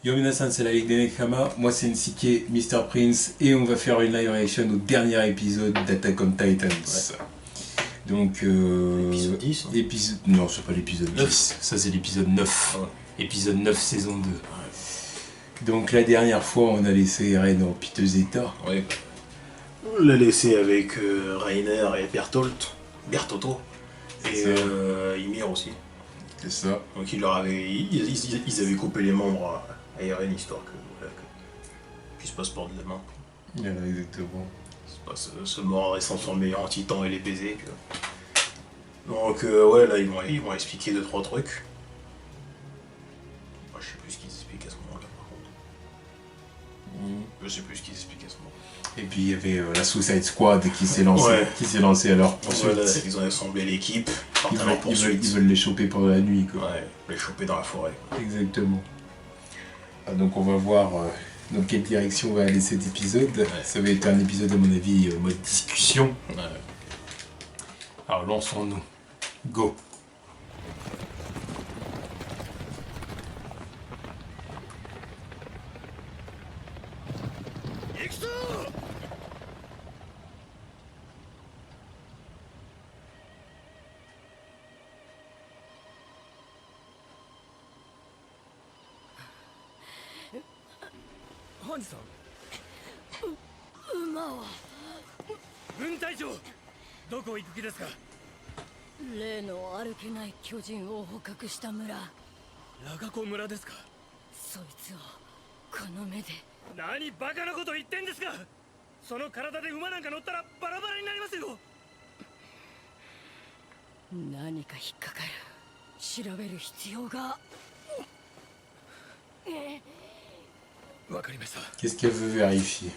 Yomina-san, c'est la Ligue des Nekama. Moi, c'est Nsike, Mr. Prince. Et on va faire une live reaction au dernier épisode d'Attack on Titans. Ouais. Donc. L'épisode 10 hein. Non, c'est pas l'épisode 9. 10. Ça, c'est l'épisode 9. Ouais. Épisode 9, saison 2. Ouais. Donc, la dernière fois, on a laissé Eren en piteux état. Ouais. On l'a laissé avec Rainer et Bertotto. Et Ymir aussi. C'est ça. Donc ils avaient coupé les membres à Eren histoire que puisse pas se perdre de la main. Voilà, exactement. C'est pas se mordre et se transformer en titan et les baiser. Donc ouais, là ils vont expliquer 2-3 trucs. Moi je sais plus ce qu'ils expliquent à ce moment-là par contre. Je sais plus ce qu'ils expliquent à ce moment-là. Et puis il y avait la Suicide Squad qui s'est lancée à leur poursuite. Voilà, ils ont assemblé l'équipe, ils veulent les choper pendant la nuit, quoi. Ouais, les choper dans la forêt. Quoi. Exactement. Donc on va voir dans quelle direction va aller cet épisode. Ouais. Ça va être un épisode à mon avis mode discussion. Ouais. Alors lançons-nous. Go. Qu'est-ce qu'elle veut vérifier?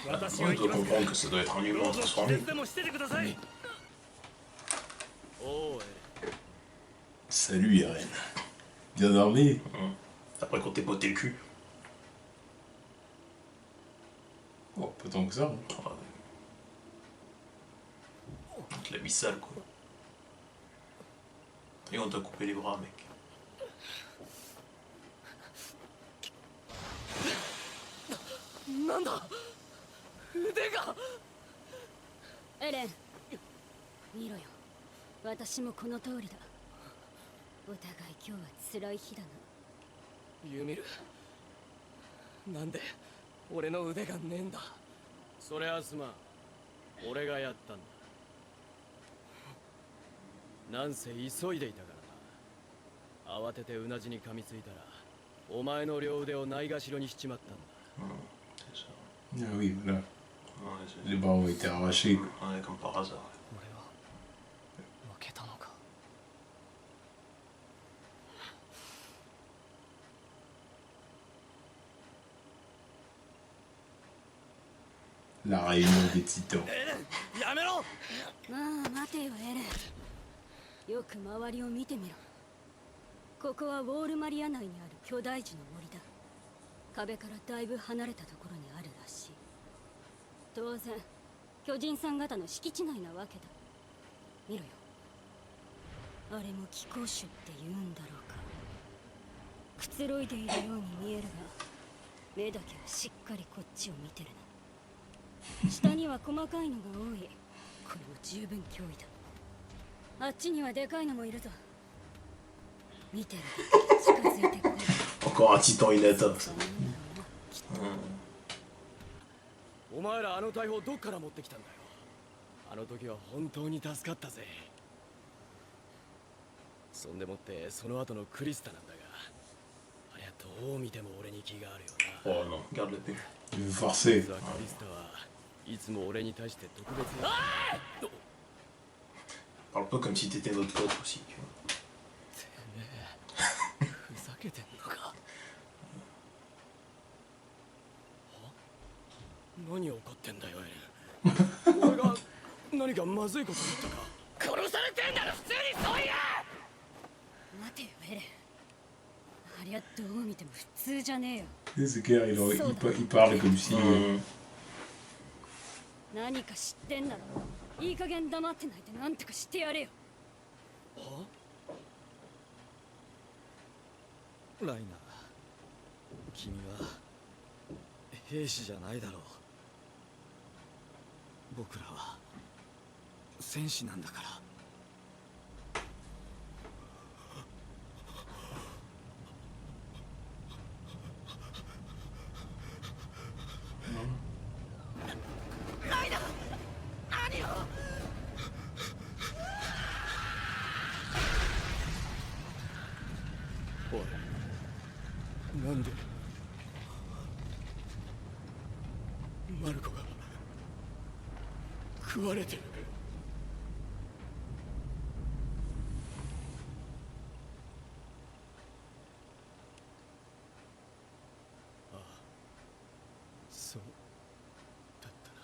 On doit comprendre que ça doit être un humain transformé. Salut Eren. Bien dormi? Après qu'on t'ait botté le cul. Oh, pas tant que ça. On te l'a mis sale quoi. Et on t'a coupé les bras mec.エレン見ろよ私もこの通りだお互い今日は辛い日だなユミルなんで俺の腕がねえんだそれはすまん俺がやったんだなんせ急いでいたからな慌ててうなじに噛みついたらお前の両腕をないがしろにしちまったんだAh oui, voilà. Les bras ont été arrachés. Ouais, comme par hasard. La réunion des titans. まあ待てよエレンよく周りを見てみろここはウォールマリア内にある巨大樹の森だ壁からだいぶ離れたところにあるらしい当然巨人さん方の敷地内なわけだ見ろよあれも気候種って言うんだろうかくつろいでいるように見えるが目だけはしっかりこっちを見てるな下には細かいのが多いこれも十分脅威だあっちにはでかいのもいるぞ見てる近づいてこい Encore un titan inatteint. お前らあの大砲どっから持ってきたんだよあの時は本当に助かったぜそんでもってその後のクリスタなんだがあれはどう見ても俺に気があるよな Oh non, garde le pu. Il veut forcer. クリスタはいつも俺に対して特別な Parle pas comme si t'étais notre pote aussi, tu vois. ふざけてんのか何怒ってんだよエレン俺が何かまずいこと言ったか殺されてんなら普通にそう言え待てよエレンありゃどう見ても普通じゃねえよ C'est clair, il parle comme si. 何か知ってんならいい加減黙ってないでなんとかしてやれよライナー君は兵士じゃないだろう。僕らは戦士なんだから。おい、なんでマルコが食われてる。ああ、そうだったな。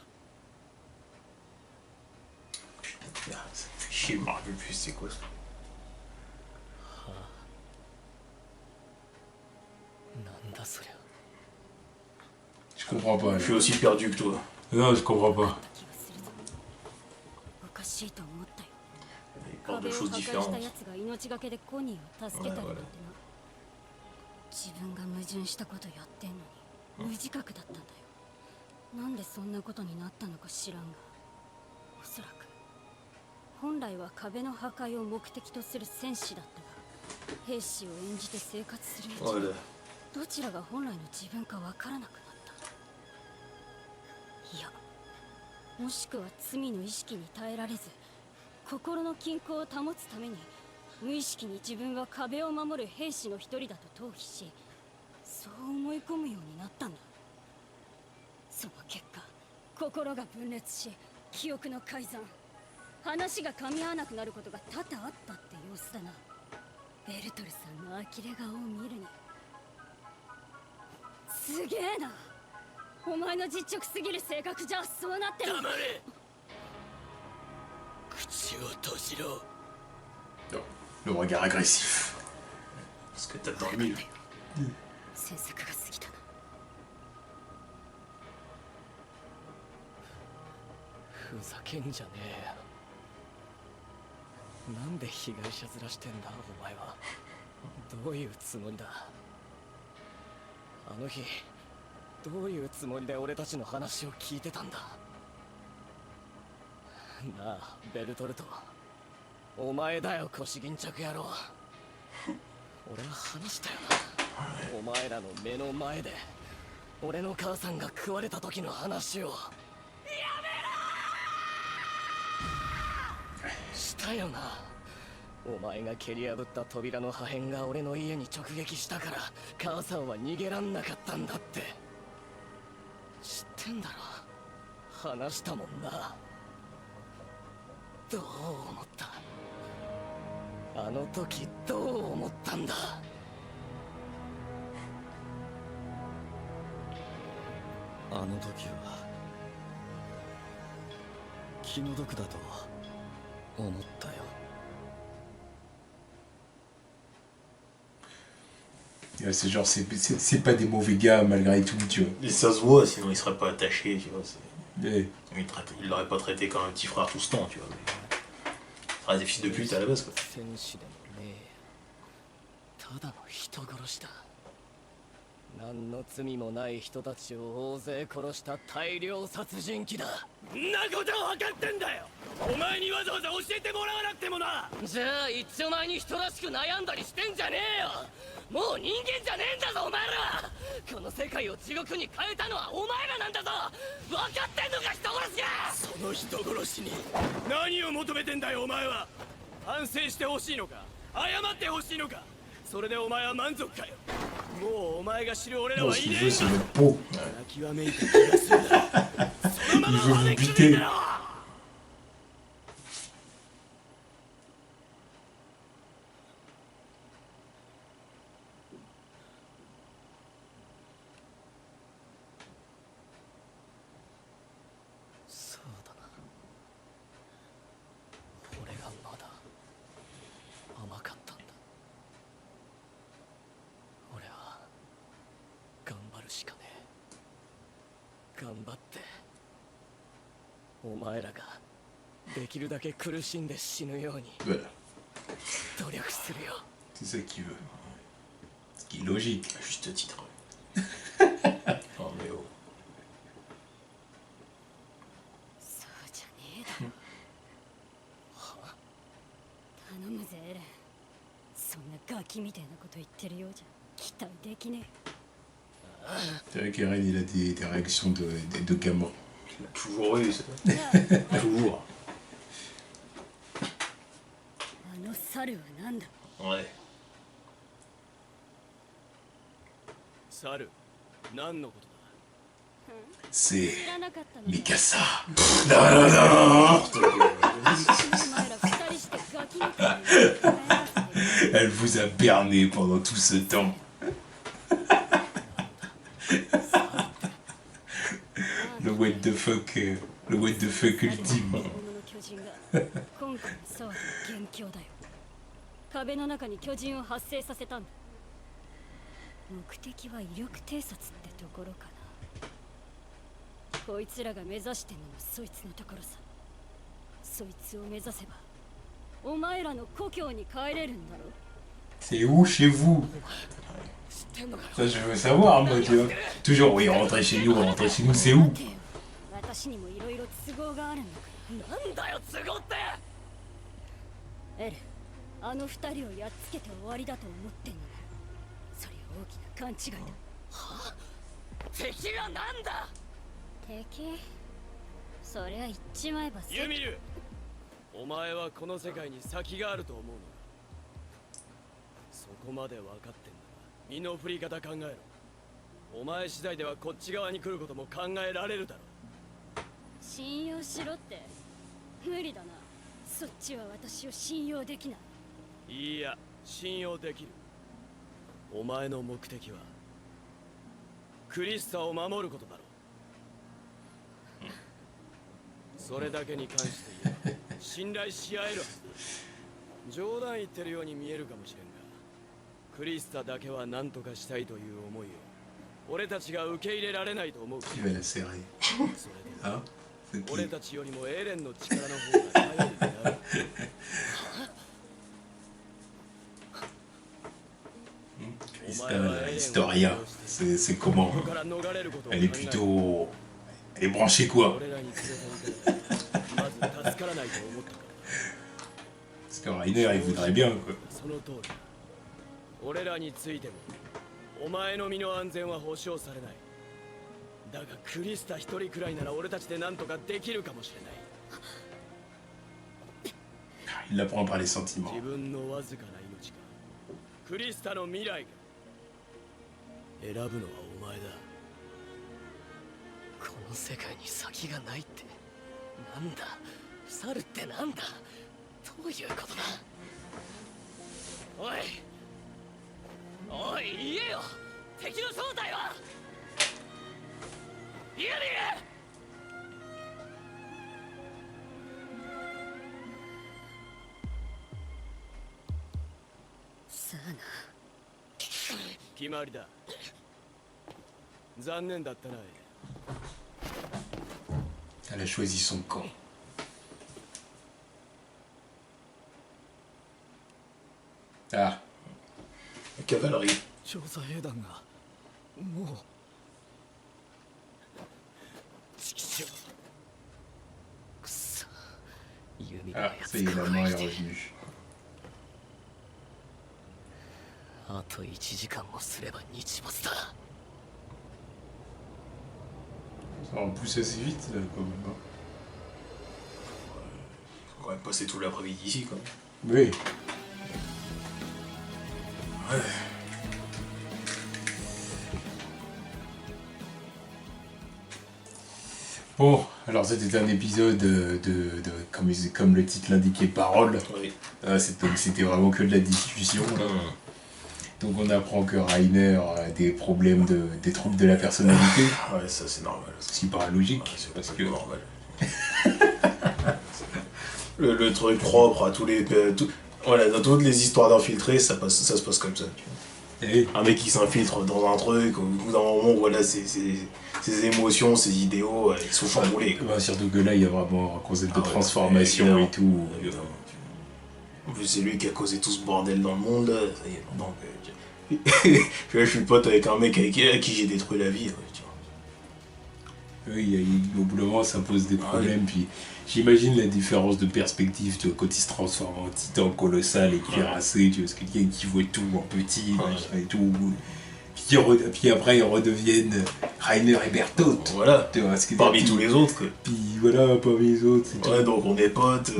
Putain, ça me fait chier, je me rappelle plus c'est quoi ça. なんだそりゃ。 Je comprends pas. Je suis aussi perdu que toi. Non, je comprends pas. 気がするぞ。おかしいと思ったよ。 Il parle 壁 de を choses 破壊した différentes. 奴が命がけでコニーを助けたりなんてな。自分が矛盾したことやってんのに無自覚だったんだよ。なんでそんなことになったのか知らんが、おそらく本来は壁の破壊を目的とする戦士だったが、兵士を演じて生活するうち Voilà. にどちらが本来の自分かわからなくなった。いや、もしくは罪の意識に耐えられず、心の均衡を保つために無意識に自分は壁を守る兵士の一人だと逃避し、そう思い込むようになったんだ。その結果、心が分裂し、記憶の改ざん、話が噛み合わなくなることが多々あったって様子だな。ベルトルさんの呆れ顔を見るに。すげえな。お前の実直すぎる性格じゃそうなってる。黙れ。口を閉じろ。 Non. Le regard agressif. Parce que t'as dormi. 詮索が過ぎたな。ふざけんじゃねえよ。なんで被害者面してんだお前は。どういうつもりだ。あの日どういうつもりで俺たちの話を聞いてたんだ。なあベルトルト、お前だよ腰巾着野郎。俺は話したよな、お前らの目の前で俺の母さんが食われた時の話を。やめろしたよな。お前が蹴り破った扉の破片が俺の家に直撃したから母さんは逃げらんなかったんだって知ってんだろ。話したもんな。どう思った？あの時どう思ったんだ？あの時は気の毒だと思ったよ。Ouais, c'est genre, c'est pas des mauvais gars malgré tout, tu vois. Et ça se voit, sinon il serait pas attaché, tu vois. Ouais. Il l'aurait pas traité comme un petit frère tout ce temps, tu vois. Ah, des fils de pute à la base, quoi. 戦士でもねえ。ただの人殺しだ。何の罪もない人たちを大勢殺した大量殺人鬼だ。んなことを分かってんだよ。お前にわざわざ教えてもらわなくてもな。じゃあ一丁前に人らしく悩んだりしてんじゃねえよ。もう人間じゃねえんだぞお前ら。この世界を地獄に変えたのはお前らなんだぞ。分かってんのか人殺しが。その人殺しに何を求めてんだよお前は。反省してほしいのか謝ってほしいのか、それでお前は満足かよ。もうお前が知る俺ら Non, は ce い qu'il ね veut, えん c'est だ。 notre peau. 極めいた気がするんだ。そのまま Il veut 骨 vous くず buter. だろ。そうだな。俺がまだ甘かったんだ。俺は頑張るしかねえ。頑張ってお前らができるだけ苦しんで死ぬように Voilà. 努力するよ。 C'est ça qu'il veut. Ce qui est logique. À juste titre. Oh, mais oh. そうじゃねえだろ頼むぜエレン。そんなガキみたいなこと言ってるようじゃ期待できね C'est vrai qu'Eren, il a des réactions de gamin. Il a toujours eu ça. え。 Toujours. あの猿は何だ。 Ouais. 猿何のことだ C'est 知らなかったのか。 Mikasa. Non, non, non. お前ら二人してガキみたいな言い方してる。 Elle vous a berné pendant tout ce temps. Le what the fuck, le what the fuck ultime. 本物の巨人が今回の騒ぎの元凶だよ。壁の中に巨人を発生させたんだ。目的は威力偵察ってところかな。こいつらが目指してんのもそいつのところさ。そいつを目指せばお前らの故郷に帰れるんだろ。 C'est où chez vous? 知ってんのかよ Ça, je veux savoir, moi, tu vois. Toujours, oui, rentrer chez nous, c'est où? 待てよ。私にもいろいろ都合があるんだかなんだよ都合ってら。エル、あの二人をやっつけて終わりだと思ってんのな。それは大きな勘違いだ。敵がなんだ敵？そりゃ言っちまえばユミルお前はこの世界に先があると思うのかそこまで分かってんだ身の振り方考えろお前次第ではこっち側に来ることも考えられるだろ信用しろって。無理だな。そっちは私を信用できない。いや信用できるお前の目的はクリスタを守ることだろそれだけに関して言えば信頼し合えるはずだ冗談言ってるように見えるかもしれんがクリスタだけは何とかしたいという思いを俺たちが受け入れられないと思う Tu vas la serrer. それで Hein? C'est qui? 俺たちよりもエレンの力の方が頼りになる Krista, Historia, c'est comment? ここから逃れることを Elle est 考え plutôt... Elle est branchée quoi? 俺らに連れて行くまず助からないと思ったから Parce que Rainer, il voudrait bien quoi. その通りだ俺らについてもお前の身の安全は保証されないだがクリスタ一人くらいなら俺たちで何とかできるかもしれない Il la prend par les sentiments. 自分のわずかな命がクリスタの未来が選ぶのはお前だこの世界に先がないってなんだ猿ってなんだどういうことだおいおい言えよ敵の正体は言えねえさあな。決まりだ残念だったな Elle a choisi son camp. Ah, Cavalerie. 調査兵団がもうチキショくそ弓が ah, ça y est, la main est revenue. あと1時間もすれば日没だ Ça en pousse assez vite là, quand même. Hein. Faut quand même passer tout l'après-midi ici, quoi. Oui. Ouais. Bon, alors c'était un épisode comme le titre l'indiquait, parole. Oui. C'était vraiment que de la discussion. Là. Donc on apprend que Rainer a des problèmes des troubles de la personnalité. Ouais, ça c'est normal. Ce qui paraît logique. Ouais, c'est parce pas que normal. le truc propre à tous les... voilà, dans toutes les histoires d'infiltrés, ça se passe comme ça. Tu vois. Et Un mec qui s'infiltre dans un truc, au bout d'un moment, voilà, ses émotions, ses idéaux, ils sont chamboulés. Quoi. bah, surtout que là il y a vraiment un concept de Ah ouais, transformation évidemment. et tout. Évidemment. En plus, c'est lui qui a causé tout ce bordel dans le monde. Ça y est, donc, Puis là, je suis pote avec un mec à qui j'ai détruit la vie. Tu vois. Oui, au bout d'un moment, ça pose des problèmes. Puis j'imagine la différence de perspective, tu vois, quand il se transforme en titan colossal et cuirassé, tu vois, c'est quelqu'un qui voit tout en petit, machin et tout. Puis après, ils redeviennent Rainer et Bertholdt. Voilà, Tu vois, parmi tous les autres. Quoi. Puis voilà, parmi les autres. C'est Ouais, tout. donc on est potes.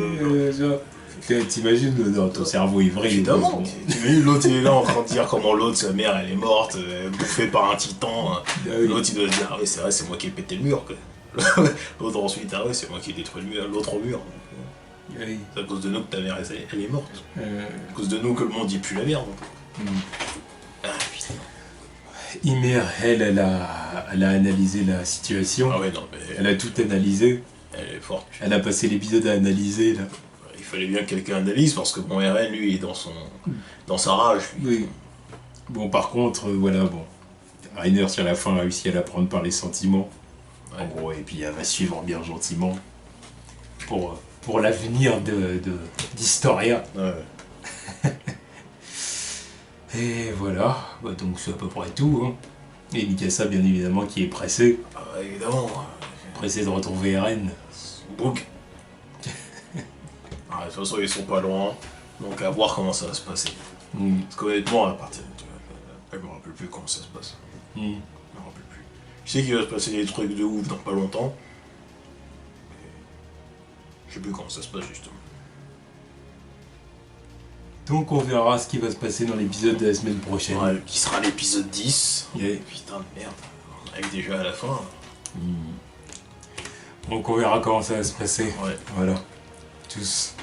T'imagines dans ton cerveau ivri. Évidemment. T'imagines l'autre il est là en train de dire comment l'autre, sa mère elle est morte, bouffée par un titan. oui. L'autre il doit se dire ah oui c'est vrai c'est moi qui ai pété le mur quoi. L'autre ensuite ah ouais c'est moi qui ai détruit le mur, l'autre mur. Oui. C'est à cause de nous que ta mère elle est morte. Euh, À cause de nous que le monde dit plus la merde. Ah putain. Ymir, elle a analysé la situation. Ah ouais non mais Elle a tout analysé. elle est forte. Elle a passé l'épisode à analyser là. Il fallait bien que quelqu'un analyse parce que bon RN lui est dans sa rage. Oui. Bon, par contre, voilà, bon. Rainer, sur la fin, a réussi à la prendre par les sentiments. Ouais. En gros, et puis elle va suivre bien gentiment. Pour l'avenir d'Historia. Ouais. Et voilà. Bah, donc c'est à peu près tout. Hein. Et Mikasa, bien évidemment, qui est pressé. Ah, évidemment. Pressé de retrouver Eren. Book. Ah, de toute façon ils sont pas loin. Donc à voir comment ça va se passer. Parce qu'honnêtement, à partir je me rappelle plus comment ça se passe. Je me rappelle plus. Je sais qu'il va se passer des trucs de ouf dans pas longtemps. Mais je sais plus comment ça se passe justement. Donc on verra ce qui va se passer dans l'épisode de la semaine prochaine. Ouais, qui sera l'épisode 10. Yeah. Putain de merde. On arrive déjà à la fin. Donc on verra comment ça va se passer. Ouais. Voilà. Tous.